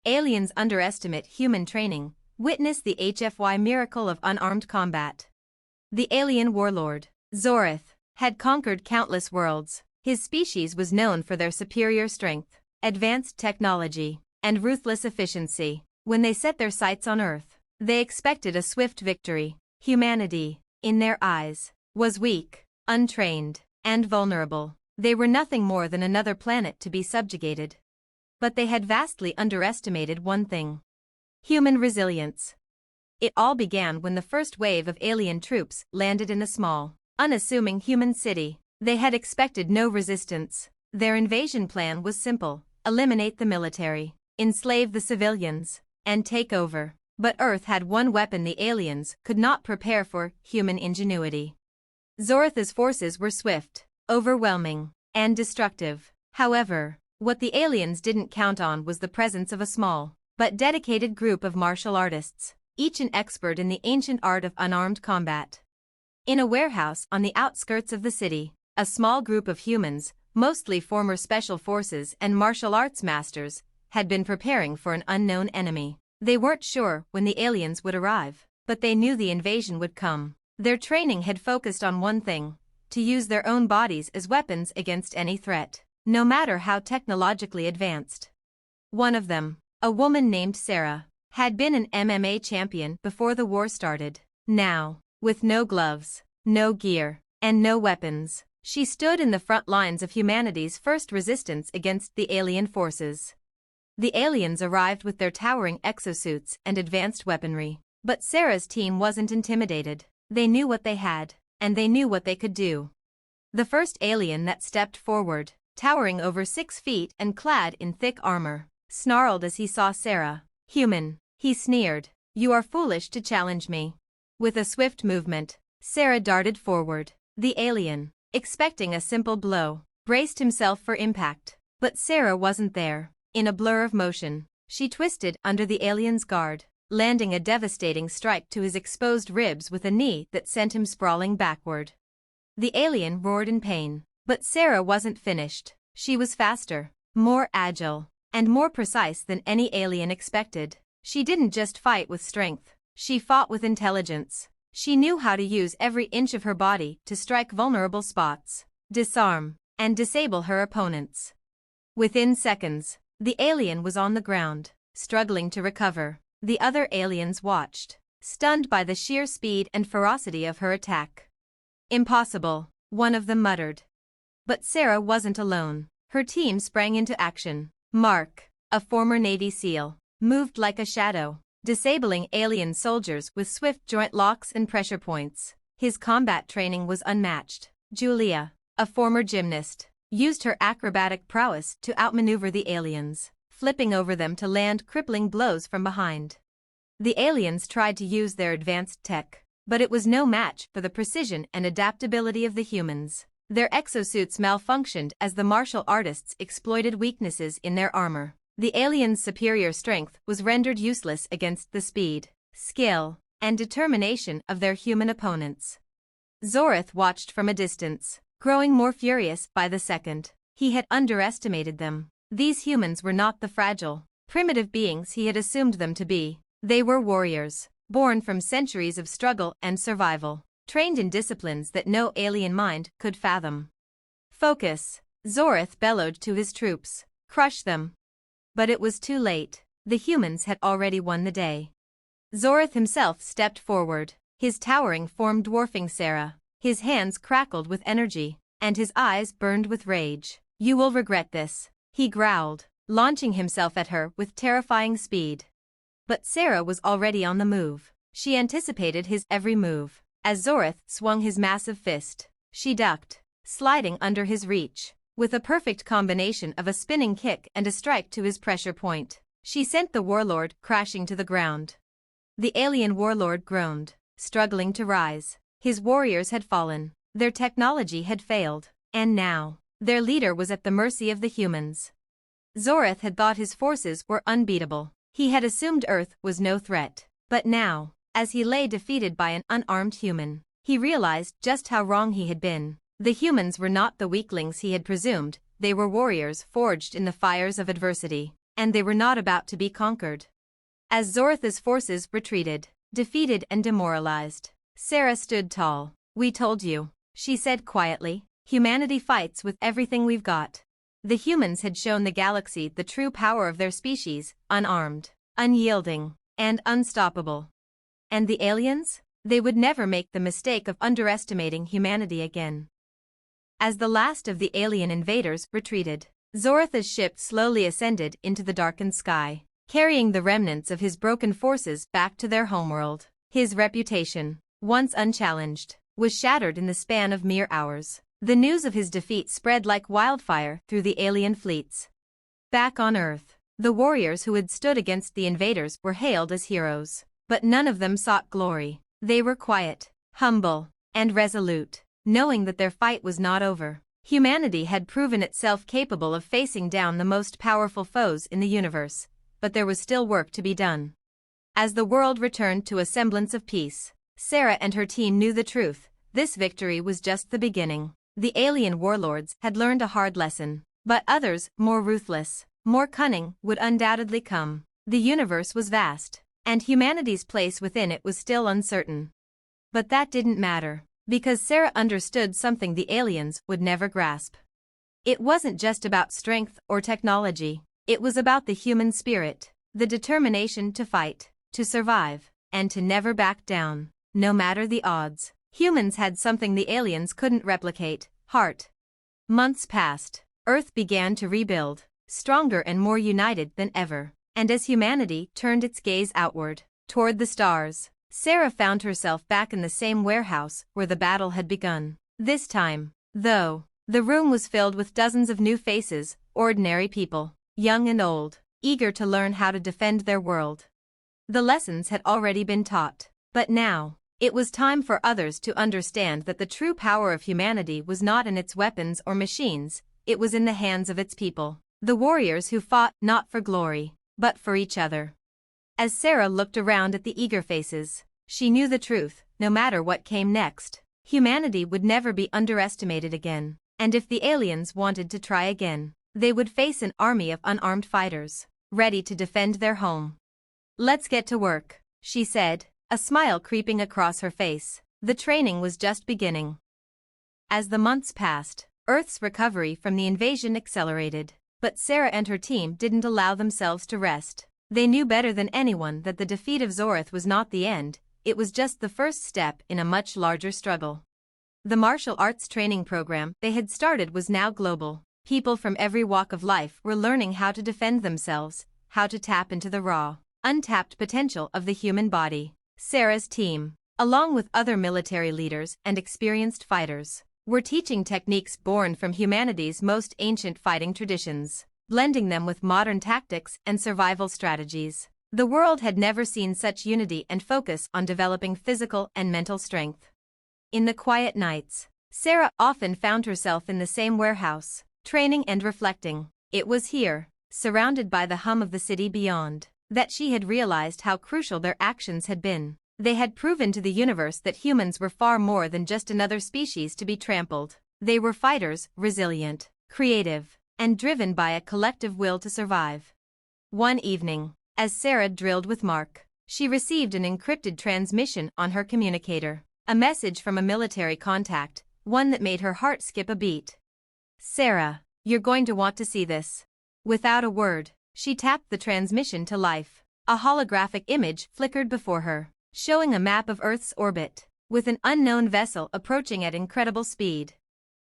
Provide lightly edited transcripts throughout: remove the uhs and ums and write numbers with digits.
Aliens underestimate human training. Witness the HFY miracle of unarmed combat. The alien warlord, Zorith, had conquered countless worlds. His species was known for their superior strength, advanced technology, and ruthless efficiency. When they set their sights on Earth, they expected a swift victory. Humanity, in their eyes, was weak, untrained, and vulnerable. They were nothing more than another planet to be subjugated. But they had vastly underestimated one thing: human resilience. It all began when the first wave of alien troops landed in a small, unassuming human city. They had expected no resistance. Their invasion plan was simple: eliminate the military, enslave the civilians, and take over. But Earth had one weapon the aliens could not prepare for: human ingenuity. Zorith's forces were swift, overwhelming, and destructive. However, what the aliens didn't count on was the presence of a small, but dedicated group of martial artists, each an expert in the ancient art of unarmed combat. In a warehouse on the outskirts of the city, a small group of humans, mostly former special forces and martial arts masters, had been preparing for an unknown enemy. They weren't sure when the aliens would arrive, but they knew the invasion would come. Their training had focused on one thing: to use their own bodies as weapons against any threat, no matter how technologically advanced. One of them, a woman named Sarah, had been an MMA champion before the war started. Now, with no gloves, no gear, and no weapons, she stood in the front lines of humanity's first resistance against the alien forces. The aliens arrived with their towering exosuits and advanced weaponry. But Sarah's team wasn't intimidated. They knew what they had, and they knew what they could do. The first alien that stepped forward, towering over 6 feet and clad in thick armor, snarled as he saw Sarah. "Human," he sneered, "you are foolish to challenge me." With a swift movement, Sarah darted forward. The alien, expecting a simple blow, braced himself for impact. But Sarah wasn't there. In a blur of motion, she twisted under the alien's guard, landing a devastating strike to his exposed ribs with a knee that sent him sprawling backward. The alien roared in pain, but Sarah wasn't finished. She was faster, more agile, and more precise than any alien expected. She didn't just fight with strength, she fought with intelligence. She knew how to use every inch of her body to strike vulnerable spots, disarm, and disable her opponents. Within seconds, the alien was on the ground, struggling to recover. The other aliens watched, stunned by the sheer speed and ferocity of her attack. "Impossible," one of them muttered. But Sarah wasn't alone. Her team sprang into action. Mark, a former Navy SEAL, moved like a shadow, disabling alien soldiers with swift joint locks and pressure points. His combat training was unmatched. Julia, a former gymnast, used her acrobatic prowess to outmaneuver the aliens, flipping over them to land crippling blows from behind. The aliens tried to use their advanced tech, but it was no match for the precision and adaptability of the humans. Their exosuits malfunctioned as the martial artists exploited weaknesses in their armor. The aliens' superior strength was rendered useless against the speed, skill, and determination of their human opponents. Zorith watched from a distance, growing more furious by the second. He had underestimated them. These humans were not the fragile, primitive beings he had assumed them to be. They were warriors, born from centuries of struggle and survival, trained in disciplines that no alien mind could fathom. "Focus," Zorith bellowed to his troops. "Crush them." But it was too late. The humans had already won the day. Zorith himself stepped forward, his towering form dwarfing Sarah. His hands crackled with energy, and his eyes burned with rage. "You will regret this," he growled, launching himself at her with terrifying speed. But Sarah was already on the move. She anticipated his every move. As Zorith swung his massive fist, she ducked, sliding under his reach. With a perfect combination of a spinning kick and a strike to his pressure point, she sent the warlord crashing to the ground. The alien warlord groaned, struggling to rise. His warriors had fallen, their technology had failed, and now, their leader was at the mercy of the humans. Zorith had thought his forces were unbeatable. He had assumed Earth was no threat. But now, as he lay defeated by an unarmed human, he realized just how wrong he had been. The humans were not the weaklings he had presumed, they were warriors forged in the fires of adversity. and they were not about to be conquered. As Zorith's forces retreated, defeated and demoralized, Sarah stood tall. "We told you," she said quietly. "Humanity fights with everything we've got." The humans had shown the galaxy the true power of their species, unarmed, unyielding, and unstoppable. And the aliens? They would never make the mistake of underestimating humanity again. As the last of the alien invaders retreated, Zorith's ship slowly ascended into the darkened sky, carrying the remnants of his broken forces back to their homeworld. His reputation, once unchallenged, was shattered in the span of mere hours. The news of his defeat spread like wildfire through the alien fleets. Back on Earth, the warriors who had stood against the invaders were hailed as heroes, but none of them sought glory. They were quiet, humble, and resolute, knowing that their fight was not over. Humanity had proven itself capable of facing down the most powerful foes in the universe, but there was still work to be done. As the world returned to a semblance of peace, Sarah and her team knew the truth: this victory was just the beginning. The alien warlords had learned a hard lesson, but others, more ruthless, more cunning, would undoubtedly come. The universe was vast, and humanity's place within it was still uncertain. But that didn't matter, because Sarah understood something the aliens would never grasp. It wasn't just about strength or technology, it was about the human spirit, the determination to fight, to survive, and to never back down, no matter the odds. Humans had something the aliens couldn't replicate: heart. Months passed. Earth began to rebuild, stronger and more united than ever. And as humanity turned its gaze outward, toward the stars, Sarah found herself back in the same warehouse where the battle had begun. This time, though, the room was filled with dozens of new faces, ordinary people, young and old, eager to learn how to defend their world. The lessons had already been taught, but now, it was time for others to understand that the true power of humanity was not in its weapons or machines, it was in the hands of its people. The warriors who fought not for glory, but for each other. As Sarah looked around at the eager faces, she knew the truth: no matter what came next, humanity would never be underestimated again. And if the aliens wanted to try again, they would face an army of unarmed fighters, ready to defend their home. "Let's get to work," she said, a smile creeping across her face. The training was just beginning. As the months passed, Earth's recovery from the invasion accelerated, but Sarah and her team didn't allow themselves to rest. They knew better than anyone that the defeat of Zorith was not the end, it was just the first step in a much larger struggle. The martial arts training program they had started was now global. People from every walk of life were learning how to defend themselves, how to tap into the raw, untapped potential of the human body. Sarah's team, along with other military leaders and experienced fighters, were teaching techniques born from humanity's most ancient fighting traditions, blending them with modern tactics and survival strategies. The world had never seen such unity and focus on developing physical and mental strength. In the quiet nights, Sarah often found herself in the same warehouse, training and reflecting. It was here, surrounded by the hum of the city beyond, that she had realized how crucial their actions had been. They had proven to the universe that humans were far more than just another species to be trampled. They were fighters, resilient, creative, and driven by a collective will to survive. One evening, as Sarah drilled with Mark, she received an encrypted transmission on her communicator, a message from a military contact, one that made her heart skip a beat. "Sarah, you're going to want to see this." Without a word, she tapped the transmission to life. A holographic image flickered before her, showing a map of Earth's orbit, with an unknown vessel approaching at incredible speed.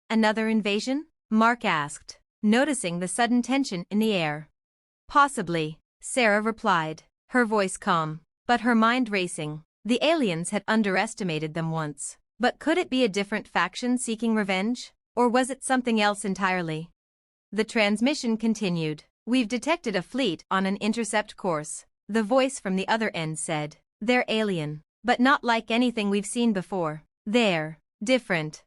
"Another invasion?" Mark asked, noticing the sudden tension in the air. "Possibly," Sarah replied, her voice calm, but her mind racing. The aliens had underestimated them once, but could it be a different faction seeking revenge, or was it something else entirely? The transmission continued. "We've detected a fleet on an intercept course," the voice from the other end said. "They're alien, but not like anything we've seen before. They're different."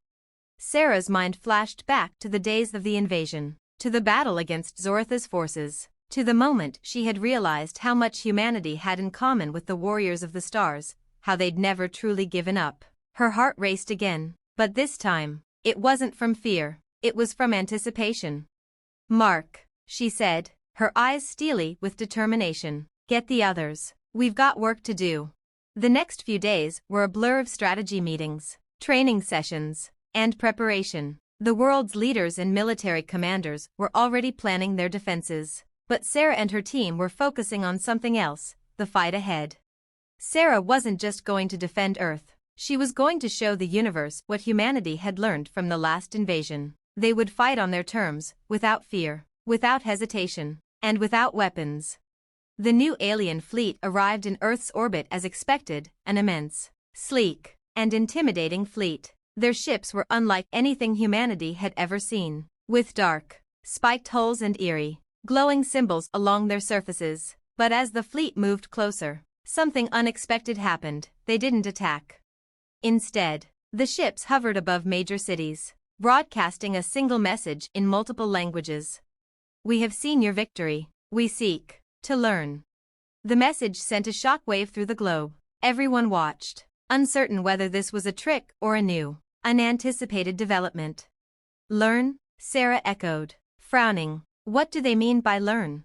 Sarah's mind flashed back to the days of the invasion, to the battle against Zorith's forces, to the moment she had realized how much humanity had in common with the warriors of the stars, how they'd never truly given up. Her heart raced again, but this time, it wasn't from fear, it was from anticipation. "Mark," she said, her eyes steely with determination. Get the others. We've got work to do. The next few days were a blur of strategy meetings, training sessions, and preparation. The world's leaders and military commanders were already planning their defenses. But Sarah and her team were focusing on something else, the fight ahead. Sarah wasn't just going to defend Earth. She was going to show the universe what humanity had learned from the last invasion. They would fight on their terms, without fear, without hesitation, and without weapons. The new alien fleet arrived in Earth's orbit as expected, an immense, sleek, and intimidating fleet. Their ships were unlike anything humanity had ever seen, with dark, spiked hulls and eerie, glowing symbols along their surfaces. But as the fleet moved closer, something unexpected happened. They didn't attack. Instead, the ships hovered above major cities, broadcasting a single message in multiple languages. We have seen your victory. We seek to learn. The message sent a shockwave through the globe. Everyone watched, uncertain whether this was a trick or a new, unanticipated development. Learn? Sarah echoed, frowning. What do they mean by learn?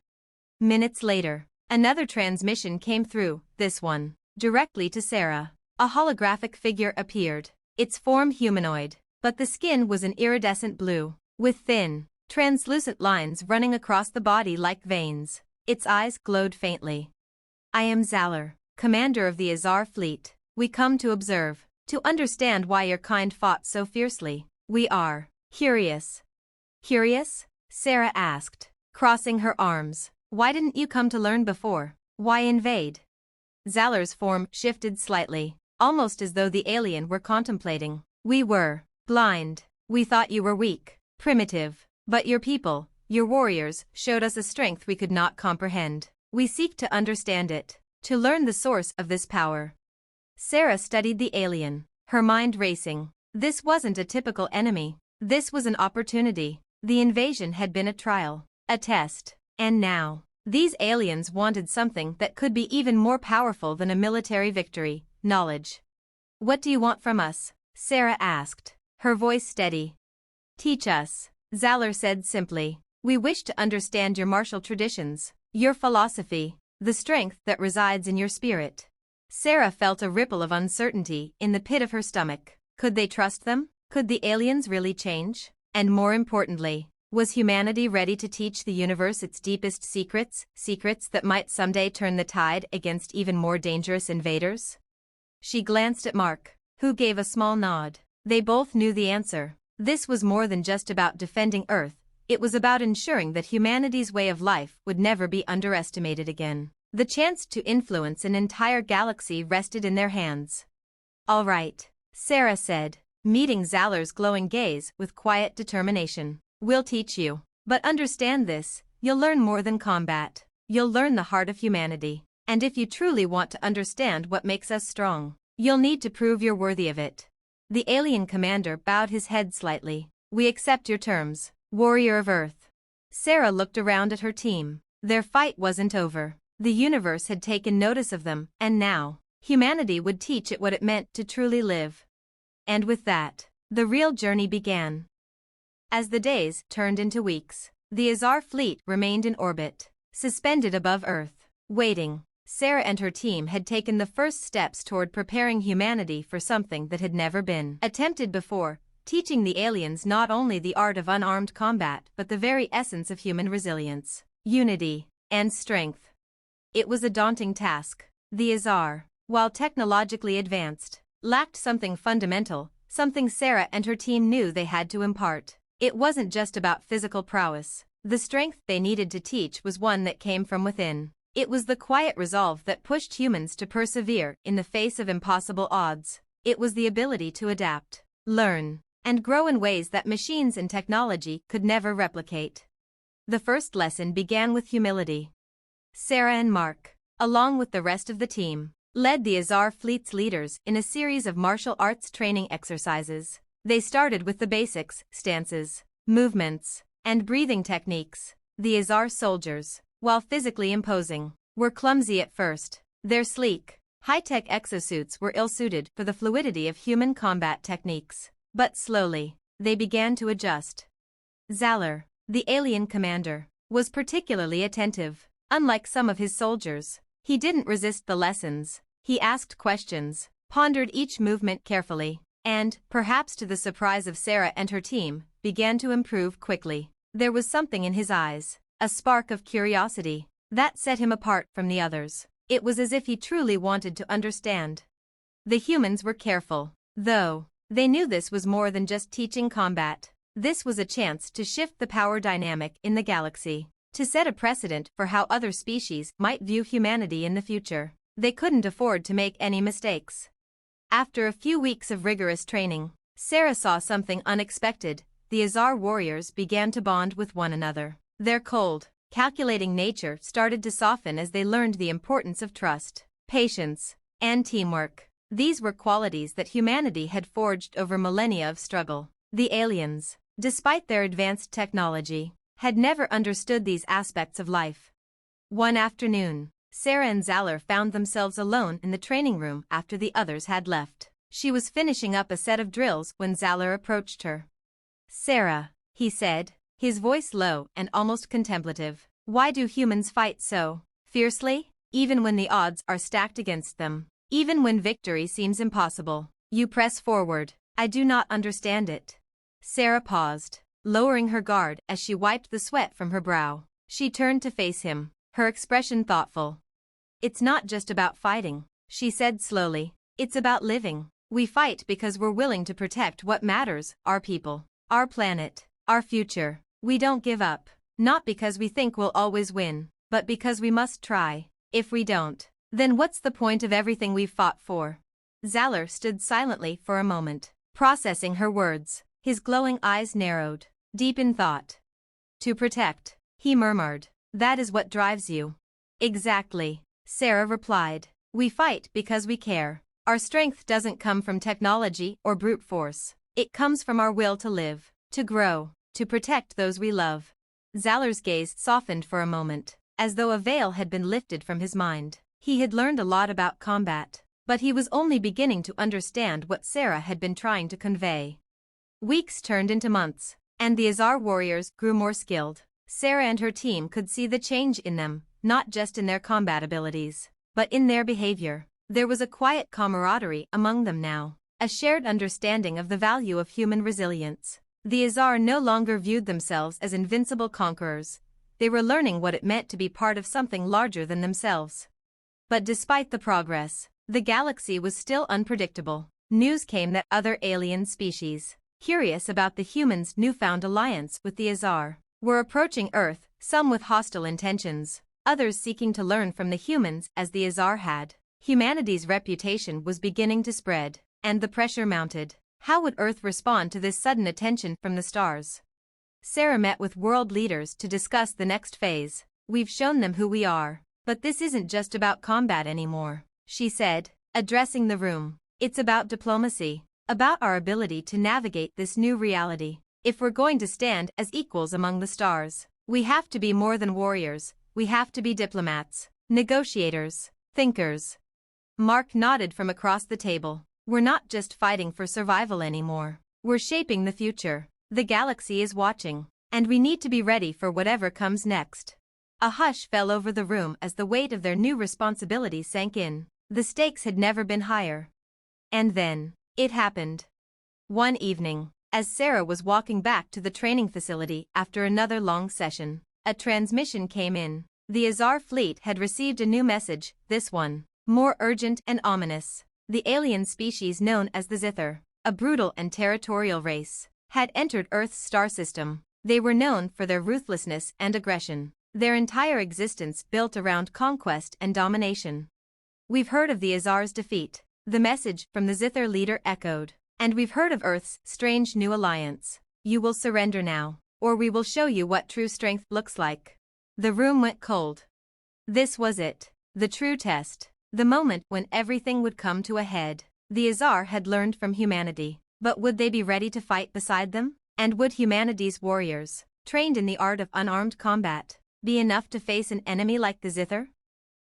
Minutes later, another transmission came through, this one, directly to Sarah. A holographic figure appeared, its form humanoid, but the skin was an iridescent blue, with thin, translucent lines running across the body like veins. Its eyes glowed faintly. I am Zalor, commander of the Azar fleet. We come to observe, to understand why your kind fought so fiercely. We are curious. Curious? Sarah asked, crossing her arms. Why didn't you come to learn before? Why invade? Zalor's form shifted slightly, almost as though the alien were contemplating. We were blind. We thought you were weak, primitive. But your people, your warriors, showed us a strength we could not comprehend. We seek to understand it, to learn the source of this power. Sarah studied the alien, her mind racing. This wasn't a typical enemy. This was an opportunity. The invasion had been a trial, a test, and now, these aliens wanted something that could be even more powerful than a military victory, knowledge. What do you want from us? Sarah asked, her voice steady. Teach us, Zalor said simply. We wish to understand your martial traditions, your philosophy, the strength that resides in your spirit. Sarah felt a ripple of uncertainty in the pit of her stomach. Could they trust them? Could the aliens really change? And more importantly, was humanity ready to teach the universe its deepest secrets, secrets that might someday turn the tide against even more dangerous invaders? She glanced at Mark, who gave a small nod. They both knew the answer. This was more than just about defending Earth, it was about ensuring that humanity's way of life would never be underestimated again. The chance to influence an entire galaxy rested in their hands. All right, Sarah said, meeting Zalor's glowing gaze with quiet determination. We'll teach you. But understand this, you'll learn more than combat. You'll learn the heart of humanity. And if you truly want to understand what makes us strong, you'll need to prove you're worthy of it. The alien commander bowed his head slightly. We accept your terms, warrior of Earth. Sarah looked around at her team. Their fight wasn't over. The universe had taken notice of them, and now, humanity would teach it what it meant to truly live. And with that, the real journey began. As the days turned into weeks, the Azar fleet remained in orbit, suspended above Earth, waiting. Sarah and her team had taken the first steps toward preparing humanity for something that had never been attempted before, teaching the aliens not only the art of unarmed combat but the very essence of human resilience, unity, and strength. It was a daunting task. The Azar, while technologically advanced, lacked something fundamental, something Sarah and her team knew they had to impart. It wasn't just about physical prowess. The strength they needed to teach was one that came from within. It was the quiet resolve that pushed humans to persevere in the face of impossible odds. It was the ability to adapt, learn, and grow in ways that machines and technology could never replicate. The first lesson began with humility. Sarah and Mark, along with the rest of the team, led the Azar fleet's leaders in a series of martial arts training exercises. They started with the basics, stances, movements, and breathing techniques. The Azar soldiers, while physically imposing, were clumsy at first. Their sleek, high-tech exosuits were ill-suited for the fluidity of human combat techniques. But slowly, they began to adjust. Zalor, the alien commander, was particularly attentive. Unlike some of his soldiers, he didn't resist the lessons. He asked questions, pondered each movement carefully, and, perhaps to the surprise of Sarah and her team, began to improve quickly. There was something in his eyes, a spark of curiosity, that set him apart from the others. It was as if he truly wanted to understand. The humans were careful, though. They knew this was more than just teaching combat. This was a chance to shift the power dynamic in the galaxy, to set a precedent for how other species might view humanity in the future. They couldn't afford to make any mistakes. After a few weeks of rigorous training, Sarah saw something unexpected. The Azar warriors began to bond with one another. Their cold, calculating nature started to soften as they learned the importance of trust, patience, and teamwork. These were qualities that humanity had forged over millennia of struggle. The aliens, despite their advanced technology, had never understood these aspects of life. One afternoon, Sarah and Zalor found themselves alone in the training room after the others had left. She was finishing up a set of drills when Zalor approached her. "Sarah," he said, his voice low and almost contemplative, "why do humans fight so fiercely? Even when the odds are stacked against them, even when victory seems impossible, you press forward. I do not understand it." Sarah paused, lowering her guard as she wiped the sweat from her brow. She turned to face him, her expression thoughtful. "It's not just about fighting," she said slowly. "It's about living. We fight because we're willing to protect what matters, our people, our planet, our future. We don't give up, not because we think we'll always win, but because we must try. If we don't, then what's the point of everything we've fought for?" Zalor stood silently for a moment, processing her words. His glowing eyes narrowed, deep in thought. "To protect," he murmured. "That is what drives you." "Exactly," Sarah replied. "We fight because we care. Our strength doesn't come from technology or brute force. It comes from our will to live, to grow, to protect those we love." Zalor's gaze softened for a moment, as though a veil had been lifted from his mind. He had learned a lot about combat, but he was only beginning to understand what Sarah had been trying to convey. Weeks turned into months, and the Azar warriors grew more skilled. Sarah and her team could see the change in them, not just in their combat abilities, but in their behavior. There was a quiet camaraderie among them now, a shared understanding of the value of human resilience. The Azar no longer viewed themselves as invincible conquerors. They were learning what it meant to be part of something larger than themselves. But despite the progress, the galaxy was still unpredictable. News came that other alien species, curious about the humans' newfound alliance with the Azar, were approaching Earth, some with hostile intentions, others seeking to learn from the humans as the Azar had. Humanity's reputation was beginning to spread, and the pressure mounted. How would Earth respond to this sudden attention from the stars? Sarah met with world leaders to discuss the next phase. "We've shown them who we are, but this isn't just about combat anymore," she said, addressing the room. "It's about diplomacy, about our ability to navigate this new reality. If we're going to stand as equals among the stars, we have to be more than warriors. We have to be diplomats, negotiators, thinkers." Mark nodded from across the table. "We're not just fighting for survival anymore. We're shaping the future. The galaxy is watching, and we need to be ready for whatever comes next." A hush fell over the room as the weight of their new responsibilities sank in. The stakes had never been higher. And then, it happened. One evening, as Sarah was walking back to the training facility after another long session, a transmission came in. The Azar fleet had received a new message, this one, more urgent and ominous. The alien species known as the Zither, a brutal and territorial race, had entered Earth's star system. They were known for their ruthlessness and aggression, their entire existence built around conquest and domination. "We've heard of the Azar's defeat," the message from the Zither leader echoed. "And we've heard of Earth's strange new alliance. You will surrender now, or we will show you what true strength looks like." The room went cold. This was it, the true test, the moment when everything would come to a head. The Azar had learned from humanity, but would they be ready to fight beside them? And would humanity's warriors, trained in the art of unarmed combat, be enough to face an enemy like the Zither?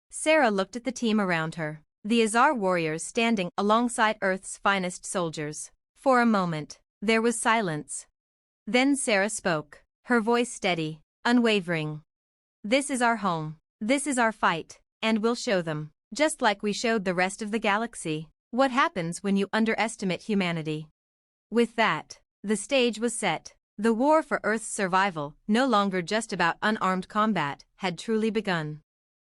Sarah looked at the team around her, the Azar warriors standing alongside Earth's finest soldiers. For a moment, there was silence. Then Sarah spoke, her voice steady, unwavering. This is our home. This is our fight. And we'll show them, just like we showed the rest of the galaxy, what happens when you underestimate humanity. With that, the stage was set. The war for Earth's survival, no longer just about unarmed combat, had truly begun.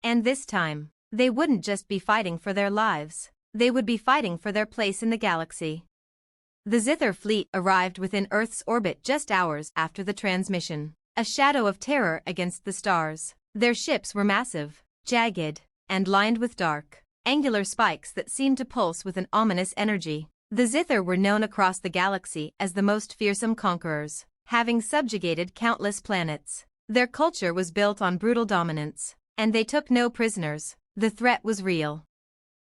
And this time, they wouldn't just be fighting for their lives, they would be fighting for their place in the galaxy. The Zither fleet arrived within Earth's orbit just hours after the transmission, a shadow of terror against the stars. Their ships were massive, jagged, and lined with dark, angular spikes that seemed to pulse with an ominous energy. The Zither were known across the galaxy as the most fearsome conquerors, having subjugated countless planets. Their culture was built on brutal dominance, and they took no prisoners. The threat was real.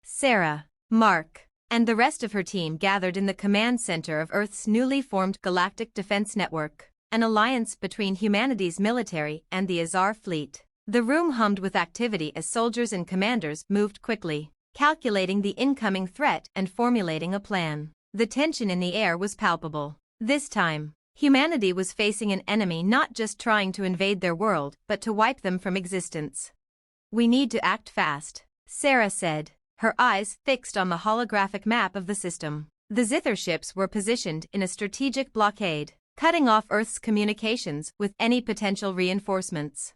Sarah, Mark, and the rest of her team gathered in the command center of Earth's newly formed Galactic Defense Network, an alliance between humanity's military and the Azar fleet. The room hummed with activity as soldiers and commanders moved quickly, calculating the incoming threat and formulating a plan. The tension in the air was palpable. This time, humanity was facing an enemy not just trying to invade their world, but to wipe them from existence. "We need to act fast," Sarah said, her eyes fixed on the holographic map of the system. The Zither ships were positioned in a strategic blockade, cutting off Earth's communications with any potential reinforcements.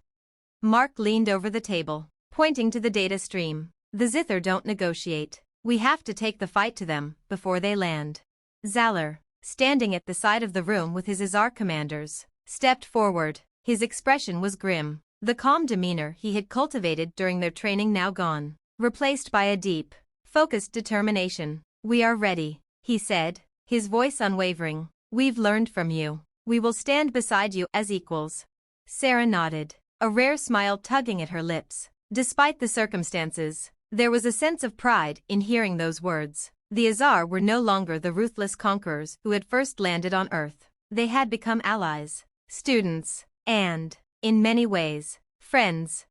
Mark leaned over the table, pointing to the data stream. "The Zither don't negotiate. We have to take the fight to them before they land." Zalor, standing at the side of the room with his Azar commanders, stepped forward. His expression was grim, the calm demeanor he had cultivated during their training now gone, replaced by a deep, focused determination. "We are ready," he said, his voice unwavering. "We've learned from you. We will stand beside you as equals." Sarah nodded, a rare smile tugging at her lips. Despite the circumstances, there was a sense of pride in hearing those words. The Azar were no longer the ruthless conquerors who had first landed on Earth. They had become allies, students, and, in many ways, friends.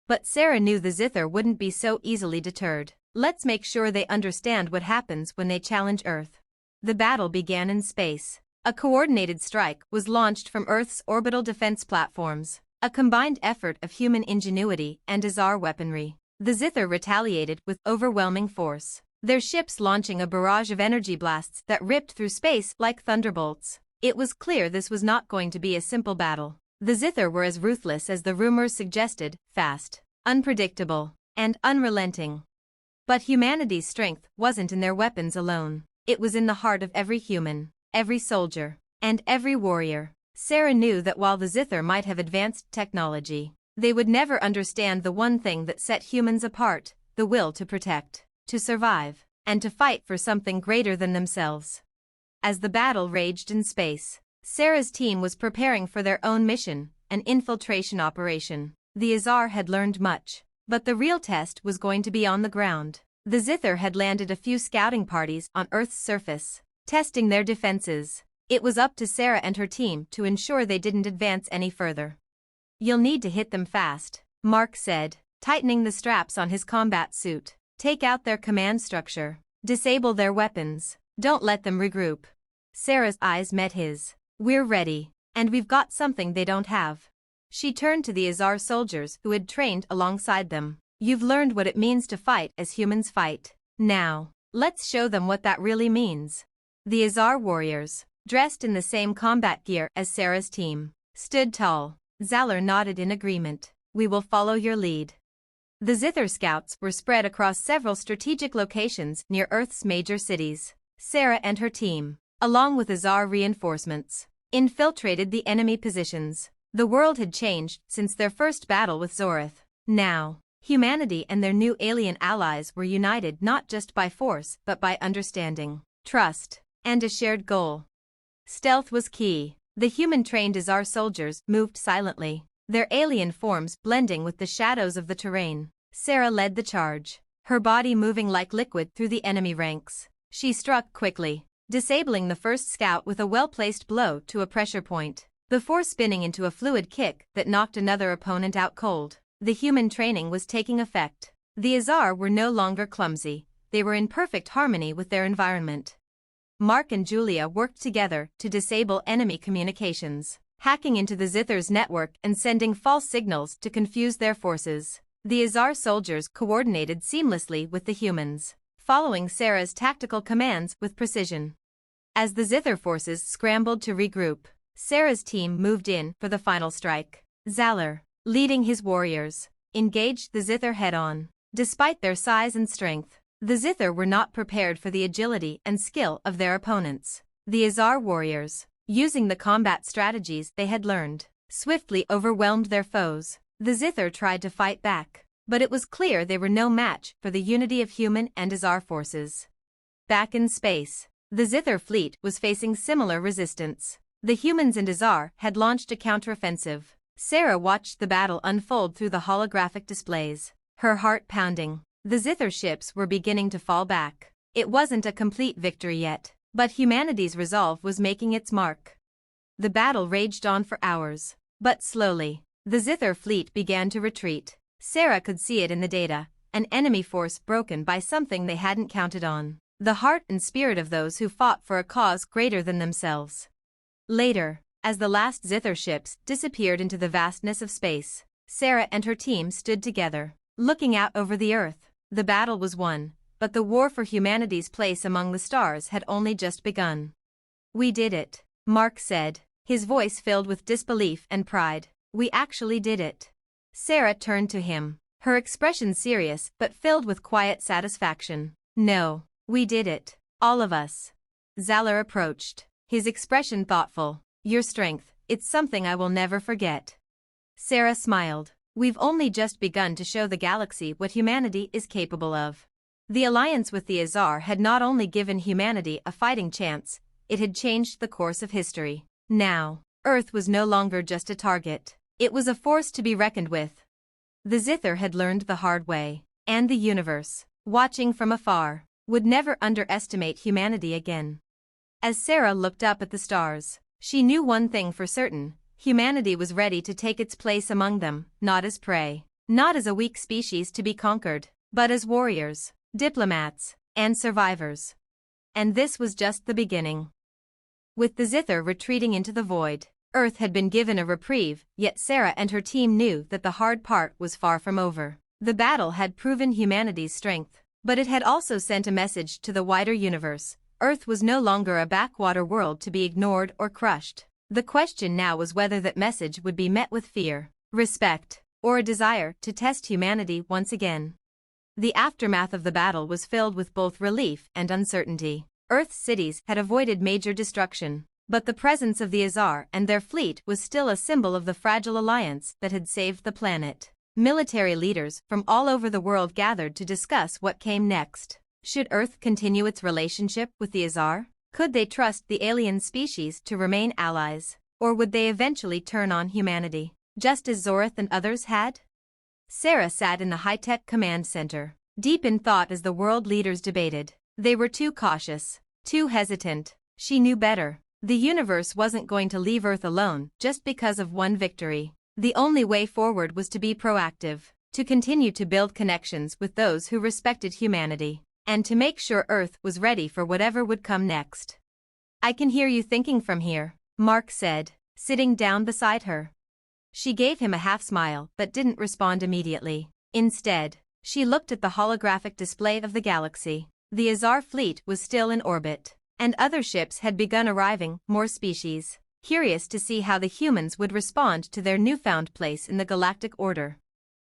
But Sarah knew the Zither wouldn't be so easily deterred. "Let's make sure they understand what happens when they challenge Earth." The battle began in space. A coordinated strike was launched from Earth's orbital defense platforms, a combined effort of human ingenuity and Azar weaponry. The Zither retaliated with overwhelming force, their ships launching a barrage of energy blasts that ripped through space like thunderbolts. It was clear this was not going to be a simple battle. The Zither were as ruthless as the rumors suggested, fast, unpredictable, and unrelenting. But humanity's strength wasn't in their weapons alone. It was in the heart of every human, every soldier, and every warrior. Sarah knew that while the Zither might have advanced technology, they would never understand the one thing that set humans apart: the will to protect, to survive, and to fight for something greater than themselves. As the battle raged in space, Sarah's team was preparing for their own mission, an infiltration operation. The Azar had learned much, but the real test was going to be on the ground. The Zither had landed a few scouting parties on Earth's surface, testing their defenses. It was up to Sarah and her team to ensure they didn't advance any further. "You'll need to hit them fast," Mark said, tightening the straps on his combat suit. "Take out their command structure. Disable their weapons. Don't let them regroup." Sarah's eyes met his. "We're ready, and we've got something they don't have." She turned to the Azar soldiers who had trained alongside them. "You've learned what it means to fight as humans fight. Now, let's show them what that really means." The Azar warriors, dressed in the same combat gear as Sarah's team, stood tall. Zalor nodded in agreement. "We will follow your lead." The Zither scouts were spread across several strategic locations near Earth's major cities. Sarah and her team, along with Azar reinforcements, infiltrated the enemy positions. The world had changed since their first battle with Zorith. Now, humanity and their new alien allies were united not just by force but by understanding, trust, and a shared goal. Stealth was key. The human-trained Azar soldiers moved silently, their alien forms blending with the shadows of the terrain. Sarah led the charge, her body moving like liquid through the enemy ranks. She struck quickly, disabling the first scout with a well-placed blow to a pressure point, before spinning into a fluid kick that knocked another opponent out cold. The human training was taking effect. The Azar were no longer clumsy, they were in perfect harmony with their environment. Mark and Julia worked together to disable enemy communications. hacking into the Zither's network and sending false signals to confuse their forces. The Azar soldiers coordinated seamlessly with the humans, following Sarah's tactical commands with precision. As the Zither forces scrambled to regroup, Sarah's team moved in for the final strike. Zalor, leading his warriors, engaged the Zither head-on. Despite their size and strength, the Zither were not prepared for the agility and skill of their opponents. The Azar warriors, using the combat strategies they had learned, swiftly overwhelmed their foes. The Zither tried to fight back, but it was clear they were no match for the unity of human and Azar forces. Back in space, the Zither fleet was facing similar resistance. The humans and Azar had launched a counteroffensive. Sarah watched the battle unfold through the holographic displays, her heart pounding. The Zither ships were beginning to fall back. It wasn't a complete victory yet, but humanity's resolve was making its mark. The battle raged on for hours, but slowly, the Zither fleet began to retreat. Sarah could see it in the data, an enemy force broken by something they hadn't counted on, the heart and spirit of those who fought for a cause greater than themselves. Later, as the last Zither ships disappeared into the vastness of space, Sarah and her team stood together, looking out over the Earth. The battle was won, but the war for humanity's place among the stars had only just begun. "We did it," Mark said, his voice filled with disbelief and pride. "We actually did it." Sarah turned to him, her expression serious but filled with quiet satisfaction. "No, we did it, all of us." Zalor approached, his expression thoughtful. "Your strength, it's something I will never forget." Sarah smiled. "We've only just begun to show the galaxy what humanity is capable of." The alliance with the Azar had not only given humanity a fighting chance, it had changed the course of history. Now, Earth was no longer just a target. It was a force to be reckoned with. The Zither had learned the hard way, and the universe, watching from afar, would never underestimate humanity again. As Sarah looked up at the stars, she knew one thing for certain: humanity was ready to take its place among them, not as prey, not as a weak species to be conquered, but as warriors, diplomats, and survivors. And this was just the beginning. With the Zither retreating into the void, Earth had been given a reprieve, yet Sarah and her team knew that the hard part was far from over. The battle had proven humanity's strength, but it had also sent a message to the wider universe. Earth was no longer a backwater world to be ignored or crushed. The question now was whether that message would be met with fear, respect, or a desire to test humanity once again. The aftermath of the battle was filled with both relief and uncertainty. Earth's cities had avoided major destruction, but the presence of the Azar and their fleet was still a symbol of the fragile alliance that had saved the planet. Military leaders from all over the world gathered to discuss what came next. Should Earth continue its relationship with the Azar? Could they trust the alien species to remain allies, or would they eventually turn on humanity, just as Zorith and others had? Sarah sat in the high-tech command center, deep in thought as the world leaders debated. They were too cautious, too hesitant. She knew better. The universe wasn't going to leave Earth alone just because of one victory. The only way forward was to be proactive, to continue to build connections with those who respected humanity, and to make sure Earth was ready for whatever would come next. "I can hear you thinking from here," Mark said, sitting down beside her. She gave him a half-smile but didn't respond immediately. Instead, she looked at the holographic display of the galaxy. The Azar fleet was still in orbit, and other ships had begun arriving, more species, curious to see how the humans would respond to their newfound place in the galactic order.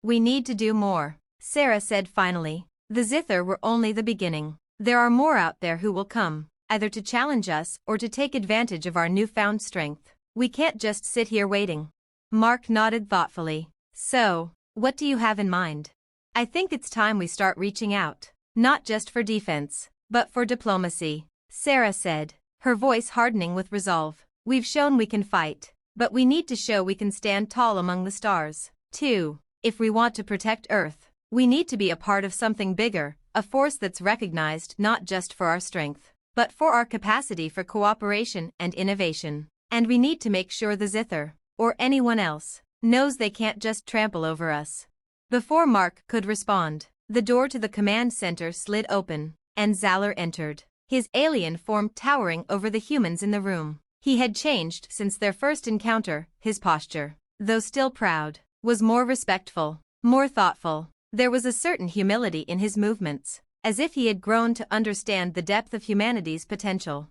"We need to do more," Sarah said finally. "The Zither were only the beginning. There are more out there who will come, either to challenge us or to take advantage of our newfound strength. We can't just sit here waiting." Mark nodded thoughtfully. "So, what do you have in mind?" "I think it's time we start reaching out, not just for defense, but for diplomacy," Sarah said, her voice hardening with resolve. "We've shown we can fight, but we need to show we can stand tall among the stars, too. If we want to protect Earth, we need to be a part of something bigger, a force that's recognized not just for our strength, but for our capacity for cooperation and innovation. And we need to make sure the Zither, or anyone else, knows they can't just trample over us." Before Mark could respond, the door to the command center slid open, and Zalor entered, his alien form towering over the humans in the room. He had changed since their first encounter. His posture, though still proud, was more respectful, more thoughtful. There was a certain humility in his movements, as if he had grown to understand the depth of humanity's potential.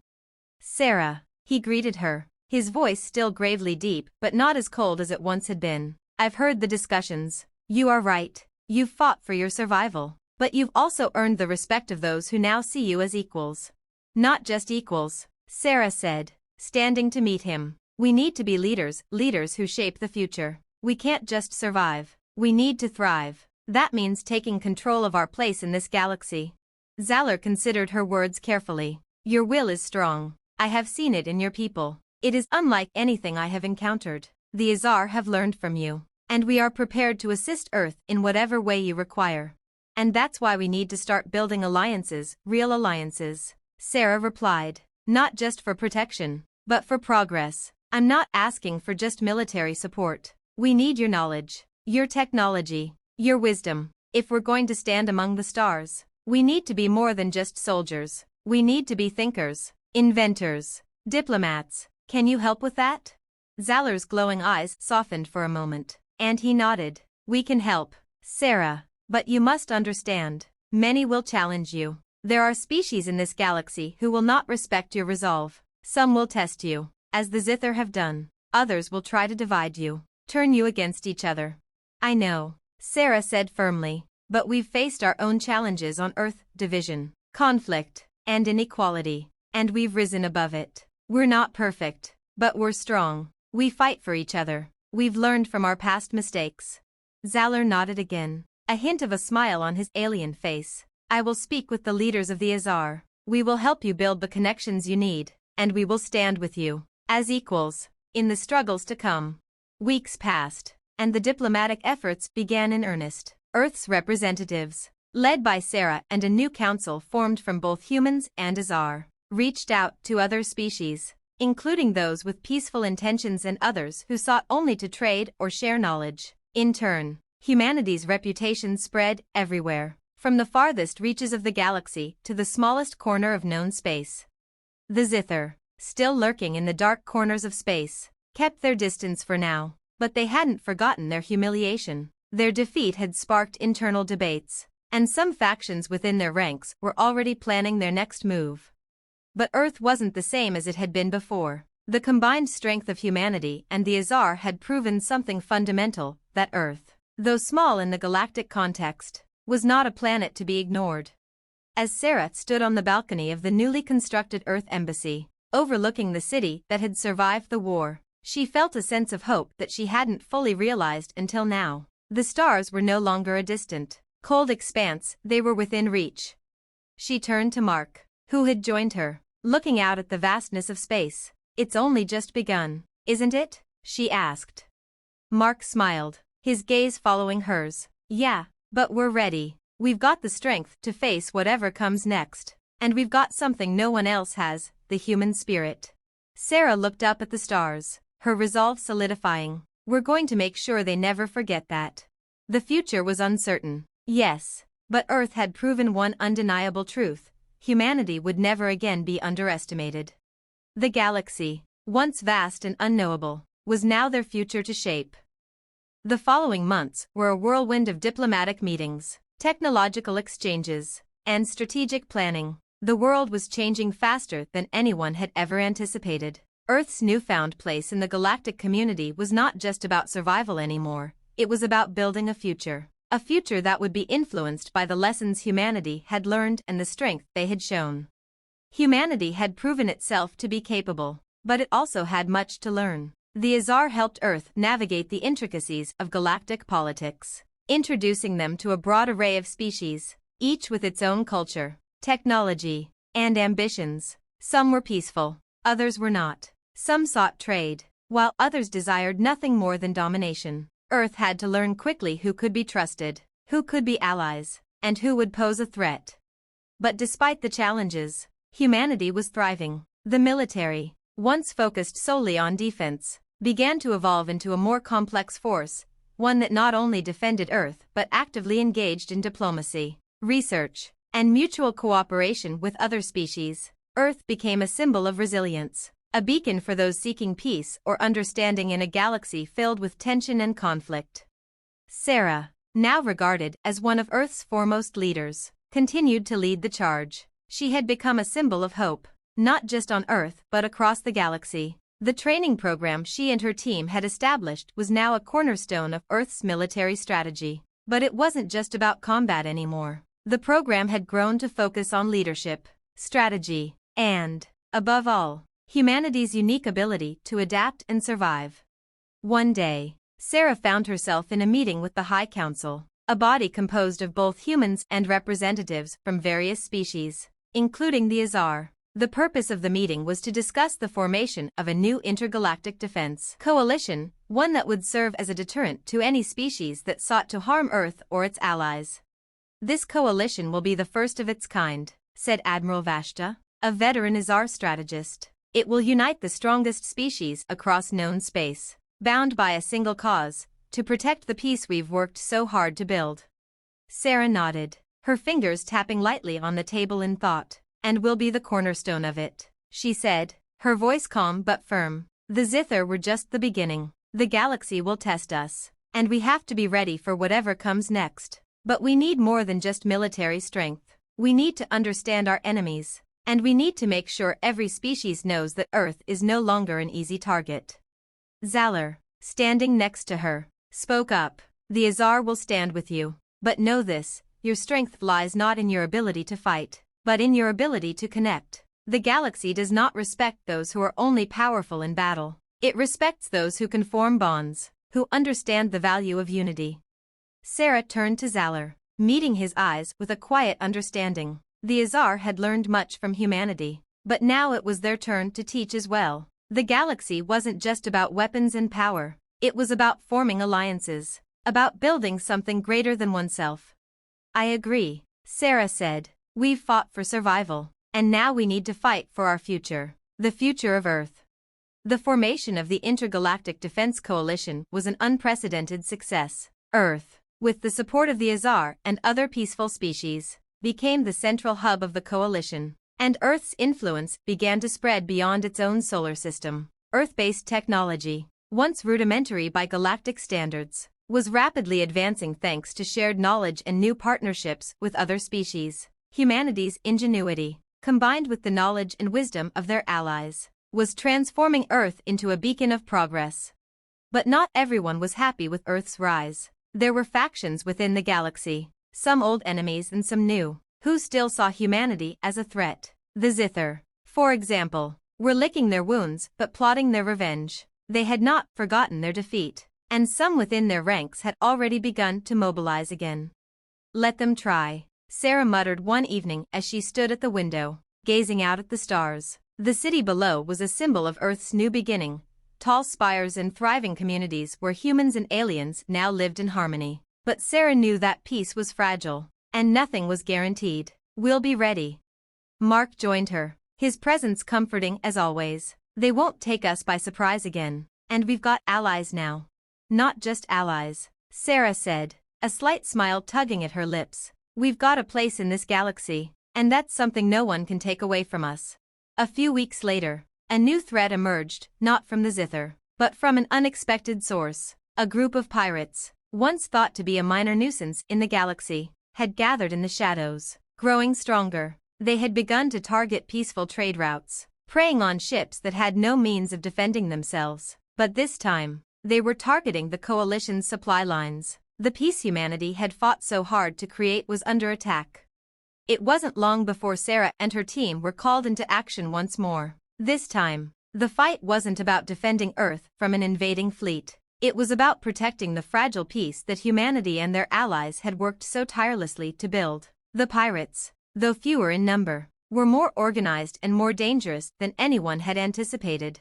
"Sarah," he greeted her, his voice still gravely deep but not as cold as it once had been. "I've heard the discussions. You are right. You've fought for your survival, but you've also earned the respect of those who now see you as equals." "Not just equals," Sarah said, standing to meet him. "We need to be leaders, leaders who shape the future. We can't just survive. We need to thrive. That means taking control of our place in this galaxy." Zalor considered her words carefully. "Your will is strong. I have seen it in your people. It is unlike anything I have encountered. The Azar have learned from you, and we are prepared to assist Earth in whatever way you require. And that's why we need to start building alliances, real alliances," Sarah replied. "Not just for protection, but for progress. I'm not asking for just military support. We need your knowledge, your technology, your wisdom. If we're going to stand among the stars, we need to be more than just soldiers. We need to be thinkers, inventors, diplomats. Can you help with that?" Zalor's glowing eyes softened for a moment, and he nodded. "We can help, Sarah, but you must understand, many will challenge you. There are species in this galaxy who will not respect your resolve. Some will test you, as the Zither have done. Others will try to divide you, turn you against each other." "I know," Sarah said firmly, "but we've faced our own challenges on Earth: division, conflict, and inequality, and we've risen above it. We're not perfect, but we're strong. We fight for each other. We've learned from our past mistakes." Zalor nodded again, a hint of a smile on his alien face. "I will speak with the leaders of the Azar. We will help you build the connections you need, and we will stand with you, as equals, in the struggles to come." Weeks passed, and the diplomatic efforts began in earnest. Earth's representatives, led by Sarah and a new council formed from both humans and Azar, reached out to other species, including those with peaceful intentions and others who sought only to trade or share knowledge. In turn, humanity's reputation spread everywhere, from the farthest reaches of the galaxy to the smallest corner of known space. The Zither, still lurking in the dark corners of space, kept their distance for now, but they hadn't forgotten their humiliation. Their defeat had sparked internal debates, and some factions within their ranks were already planning their next move. But Earth wasn't the same as it had been before. The combined strength of humanity and the Azar had proven something fundamental: that Earth, though small in the galactic context, was not a planet to be ignored. As Sarah stood on the balcony of the newly constructed Earth Embassy, overlooking the city that had survived the war, she felt a sense of hope that she hadn't fully realized until now. The stars were no longer a distant, cold expanse, they were within reach. She turned to Mark, who had joined her, looking out at the vastness of space. "It's only just begun, isn't it?" she asked. Mark smiled, his gaze following hers. "Yeah, but we're ready. We've got the strength to face whatever comes next. And we've got something no one else has: the human spirit." Sarah looked up at the stars, her resolve solidifying. "We're going to make sure they never forget that." The future was uncertain, yes, but Earth had proven one undeniable truth: humanity would never again be underestimated. The galaxy, once vast and unknowable, was now their future to shape. The following months were a whirlwind of diplomatic meetings, technological exchanges, and strategic planning. The world was changing faster than anyone had ever anticipated. Earth's newfound place in the galactic community was not just about survival anymore, it was about building a future that would be influenced by the lessons humanity had learned and the strength they had shown. Humanity had proven itself to be capable, but it also had much to learn. The Azar helped Earth navigate the intricacies of galactic politics, introducing them to a broad array of species, each with its own culture, technology, and ambitions. Some were peaceful, others were not. Some sought trade, while others desired nothing more than domination. Earth had to learn quickly who could be trusted, who could be allies, and who would pose a threat. But despite the challenges, humanity was thriving. The military, once focused solely on defense, began to evolve into a more complex force, one that not only defended Earth but actively engaged in diplomacy, research, and mutual cooperation with other species. Earth became a symbol of resilience, a beacon for those seeking peace or understanding in a galaxy filled with tension and conflict. Sarah, now regarded as one of Earth's foremost leaders, continued to lead the charge. She had become a symbol of hope, not just on Earth but across the galaxy. The training program she and her team had established was now a cornerstone of Earth's military strategy. But it wasn't just about combat anymore. The program had grown to focus on leadership, strategy, and, above all, humanity's unique ability to adapt and survive. One day, Sarah found herself in a meeting with the High Council, a body composed of both humans and representatives from various species, including the Azar. The purpose of the meeting was to discuss the formation of a new intergalactic defense coalition, one that would serve as a deterrent to any species that sought to harm Earth or its allies. "This coalition will be the first of its kind," said Admiral Vashta, a veteran Azar strategist. "It will unite the strongest species across known space, bound by a single cause, to protect the peace we've worked so hard to build." Sarah nodded, her fingers tapping lightly on the table in thought. "And will be the cornerstone of it," she said, her voice calm but firm. "The Zither were just the beginning. The galaxy will test us, and we have to be ready for whatever comes next. But we need more than just military strength. We need to understand our enemies, and we need to make sure every species knows that Earth is no longer an easy target." Zalor, standing next to her, spoke up. "The Azar will stand with you. But know this, your strength lies not in your ability to fight, but in your ability to connect. The galaxy does not respect those who are only powerful in battle. It respects those who can form bonds, who understand the value of unity." Sarah turned to Zalor, meeting his eyes with a quiet understanding. The Azar had learned much from humanity, but now it was their turn to teach as well. The galaxy wasn't just about weapons and power, it was about forming alliances, about building something greater than oneself. "I agree," Sarah said. "We've fought for survival, and now we need to fight for our future, the future of Earth." The formation of the Intergalactic Defense Coalition was an unprecedented success. Earth, with the support of the Azar and other peaceful species, became the central hub of the coalition, and Earth's influence began to spread beyond its own solar system. Earth-based technology, once rudimentary by galactic standards, was rapidly advancing thanks to shared knowledge and new partnerships with other species. Humanity's ingenuity, combined with the knowledge and wisdom of their allies, was transforming Earth into a beacon of progress. But not everyone was happy with Earth's rise. There were factions within the galaxy, some old enemies and some new, who still saw humanity as a threat. The Zither, for example, were licking their wounds but plotting their revenge. They had not forgotten their defeat, and some within their ranks had already begun to mobilize again. "Let them try," Sarah muttered one evening as she stood at the window, gazing out at the stars. The city below was a symbol of Earth's new beginning, tall spires and thriving communities where humans and aliens now lived in harmony. But Sarah knew that peace was fragile, and nothing was guaranteed. "We'll be ready." Mark joined her, his presence comforting as always. "They won't take us by surprise again, and we've got allies now." "Not just allies," Sarah said, a slight smile tugging at her lips. "We've got a place in this galaxy, and that's something no one can take away from us." A few weeks later, a new threat emerged, not from the Zither, but from an unexpected source. A group of pirates, once thought to be a minor nuisance in the galaxy, had gathered in the shadows. Growing stronger, they had begun to target peaceful trade routes, preying on ships that had no means of defending themselves. But this time, they were targeting the coalition's supply lines. The peace humanity had fought so hard to create was under attack. It wasn't long before Sarah and her team were called into action once more. This time, the fight wasn't about defending Earth from an invading fleet. It was about protecting the fragile peace that humanity and their allies had worked so tirelessly to build. The pirates, though fewer in number, were more organized and more dangerous than anyone had anticipated.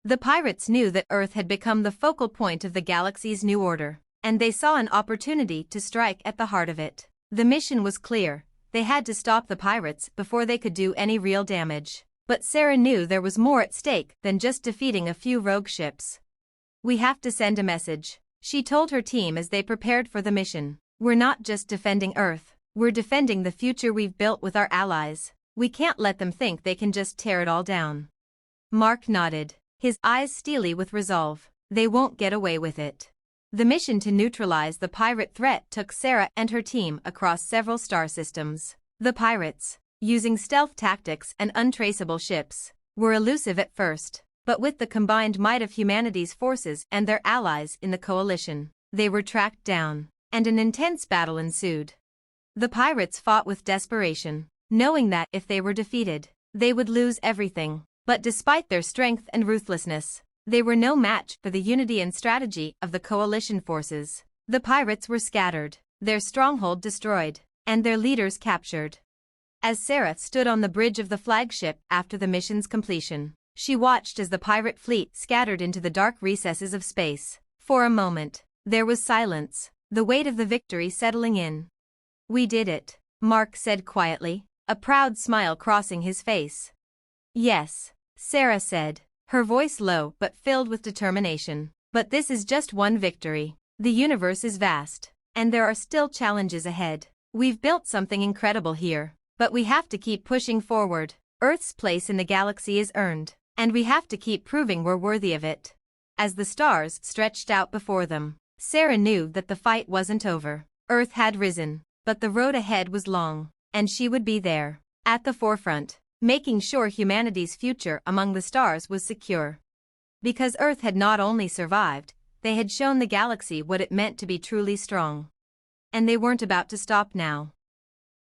The pirates knew that Earth had become the focal point of the galaxy's new order, and they saw an opportunity to strike at the heart of it. The mission was clear: they had to stop the pirates before they could do any real damage. But Sarah knew there was more at stake than just defeating a few rogue ships. "We have to send a message," she told her team as they prepared for the mission. "We're not just defending Earth, we're defending the future we've built with our allies. We can't let them think they can just tear it all down." Mark nodded, his eyes steely with resolve. They won't get away with it. The mission to neutralize the pirate threat took Sarah and her team across several star systems. The pirates, using stealth tactics and untraceable ships, were elusive at first, but with the combined might of humanity's forces and their allies in the coalition, they were tracked down, and an intense battle ensued. The pirates fought with desperation, knowing that if they were defeated, they would lose everything. But despite their strength and ruthlessness, they were no match for the unity and strategy of the coalition forces. The pirates were scattered, their stronghold destroyed, and their leaders captured. As Sarah stood on the bridge of the flagship after the mission's completion, she watched as the pirate fleet scattered into the dark recesses of space. For a moment, there was silence, the weight of the victory settling in. "We did it," Mark said quietly, a proud smile crossing his face. "Yes," Sarah said, her voice low but filled with determination. "But this is just one victory. The universe is vast, and there are still challenges ahead. We've built something incredible here, but we have to keep pushing forward. Earth's place in the galaxy is earned, and we have to keep proving we're worthy of it." As the stars stretched out before them, Sarah knew that the fight wasn't over. Earth had risen, but the road ahead was long, and she would be there, at the forefront, making sure humanity's future among the stars was secure. Because Earth had not only survived, they had shown the galaxy what it meant to be truly strong. And they weren't about to stop now.